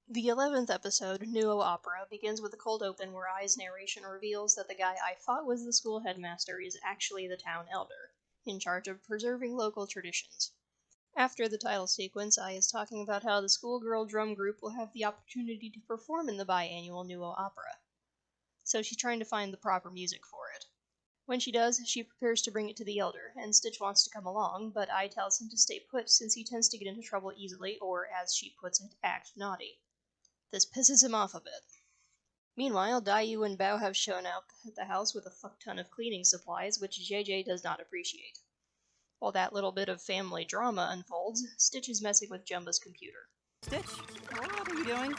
The 11th episode, Nuo Opera, begins with a cold open where Ai's narration reveals that the guy I thought was the school headmaster is actually the town elder, in charge of preserving local traditions. After the title sequence, Ai is talking about how the schoolgirl drum group will have the opportunity to perform in the biannual Nuo Opera. So she's trying to find the proper music for it. When she does, she prepares to bring it to the elder, and Stitch wants to come along, but Ai tells him to stay put since he tends to get into trouble easily, or, as she puts it, act naughty. This pisses him off a bit. Meanwhile, Daiyu and Bao have shown up at the house with a fuck ton of cleaning supplies, which JJ does not appreciate. While that little bit of family drama unfolds, Stitch is messing with Jumba's computer. Stitch, what are you doing?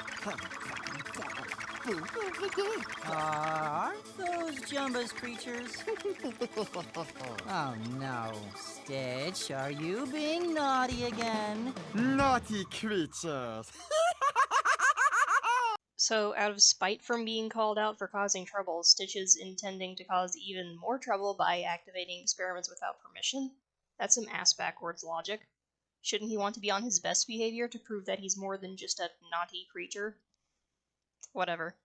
Aren't those Jumba's creatures? Oh no, Stitch, are you being naughty again? Naughty creatures! So, out of spite from being called out for causing trouble, Stitch is intending to cause even more trouble by activating experiments without permission? That's some ass-backwards logic. Shouldn't he want to be on his best behavior to prove that he's more than just a naughty creature? Whatever.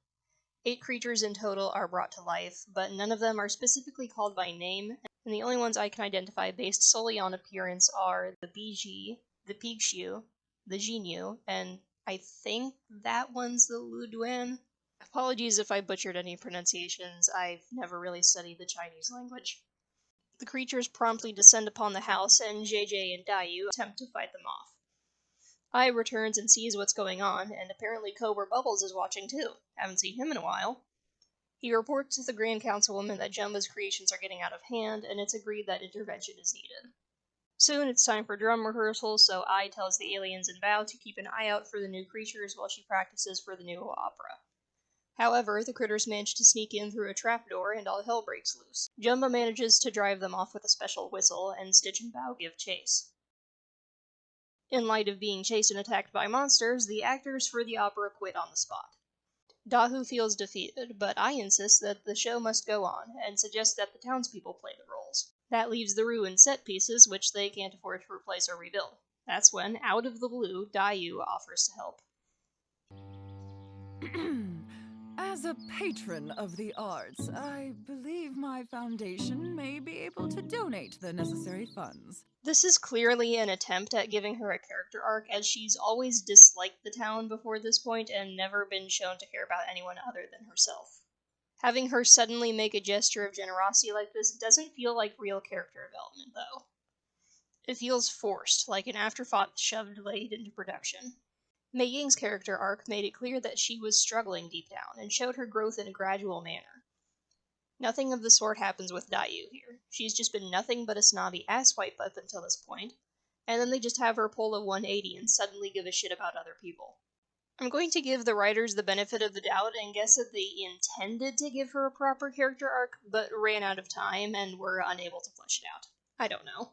8 creatures in total are brought to life, but none of them are specifically called by name, and the only ones I can identify based solely on appearance are the Biji, the Pigshu, the Jinyu, and I think that one's the Luduan. Apologies if I butchered any pronunciations, I've never really studied the Chinese language. The creatures promptly descend upon the house, and JJ and Daiyu attempt to fight them off. Ai returns and sees what's going on, and apparently Cobra Bubbles is watching too. Haven't seen him in a while. He reports to the Grand Councilwoman that Jumba's creations are getting out of hand, and it's agreed that intervention is needed. Soon it's time for drum rehearsal, so Ai tells the aliens and Bao to keep an eye out for the new creatures while she practices for the new opera. However, the critters manage to sneak in through a trapdoor and all hell breaks loose. Jumba manages to drive them off with a special whistle, and Stitch and Bao give chase. In light of being chased and attacked by monsters, the actors for the opera quit on the spot. Dahu feels defeated, but Ai insists that the show must go on, and suggests that the townspeople play the roles. That leaves the ruined set pieces, which they can't afford to replace or rebuild. That's when, out of the blue, Daiyu offers to help. As a patron of the arts, I believe my foundation may be able to donate the necessary funds. This is clearly an attempt at giving her a character arc, as she's always disliked the town before this point and never been shown to care about anyone other than herself. Having her suddenly make a gesture of generosity like this doesn't feel like real character development, though. It feels forced, like an afterthought shoved late into production. Mei Ying's character arc made it clear that she was struggling deep down, and showed her growth in a gradual manner. Nothing of the sort happens with Daiyu here. She's just been nothing but a snobby asswipe up until this point, and then they just have her pull a 180 and suddenly give a shit about other people. I'm going to give the writers the benefit of the doubt and guess that they intended to give her a proper character arc, but ran out of time and were unable to flesh it out. I don't know.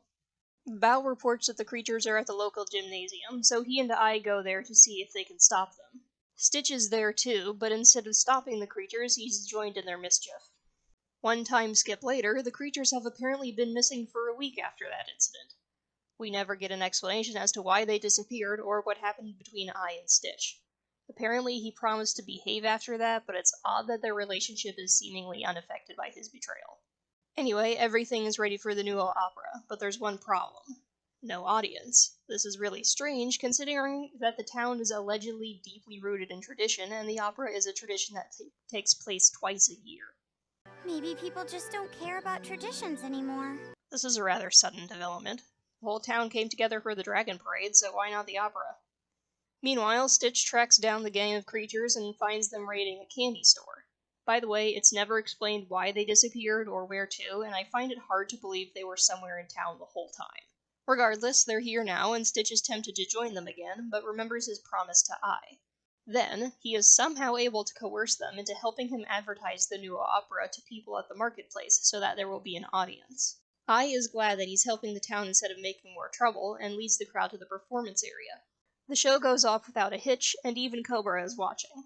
Bao reports that the creatures are at the local gymnasium, so he and Ai go there to see if they can stop them. Stitch is there too, but instead of stopping the creatures, he's joined in their mischief. One time skip later, the creatures have apparently been missing for a week after that incident. We never get an explanation as to why they disappeared or what happened between Ai and Stitch. Apparently he promised to behave after that, but it's odd that their relationship is seemingly unaffected by his betrayal. Anyway, everything is ready for the new opera, but there's one problem. No audience. This is really strange, considering that the town is allegedly deeply rooted in tradition, and the opera is a tradition that takes place twice a year. Maybe people just don't care about traditions anymore. This is a rather sudden development. The whole town came together for the Dragon Parade, so why not the opera? Meanwhile, Stitch tracks down the gang of creatures and finds them raiding a candy store. By the way, it's never explained why they disappeared or where to, and I find it hard to believe they were somewhere in town the whole time. Regardless, they're here now, and Stitch is tempted to join them again, but remembers his promise to Ai. Then, he is somehow able to coerce them into helping him advertise the new opera to people at the marketplace so that there will be an audience. Ai is glad that he's helping the town instead of making more trouble, and leads the crowd to the performance area. The show goes off without a hitch, and even Cobra is watching.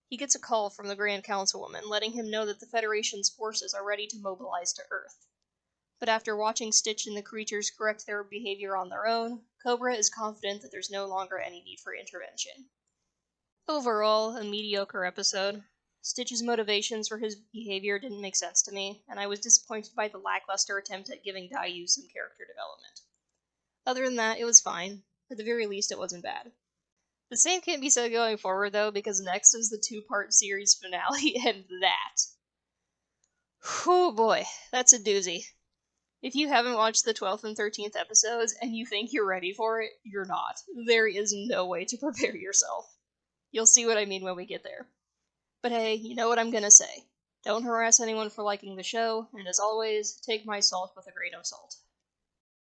He gets a call from the Grand Councilwoman, letting him know that the Federation's forces are ready to mobilize to Earth. But after watching Stitch and the creatures correct their behavior on their own, Cobra is confident that there's no longer any need for intervention. Overall, a mediocre episode. Stitch's motivations for his behavior didn't make sense to me, and I was disappointed by the lackluster attempt at giving Daiyu some character development. Other than that, it was fine. At the very least, it wasn't bad. The same can't be said going forward, though, because next is the two-part series finale, and that. Oh boy, that's a doozy. If you haven't watched the 12th and 13th episodes and you think you're ready for it, you're not. There is no way to prepare yourself. You'll see what I mean when we get there. But hey, you know what I'm gonna say. Don't harass anyone for liking the show, and as always, take my salt with a grain of salt.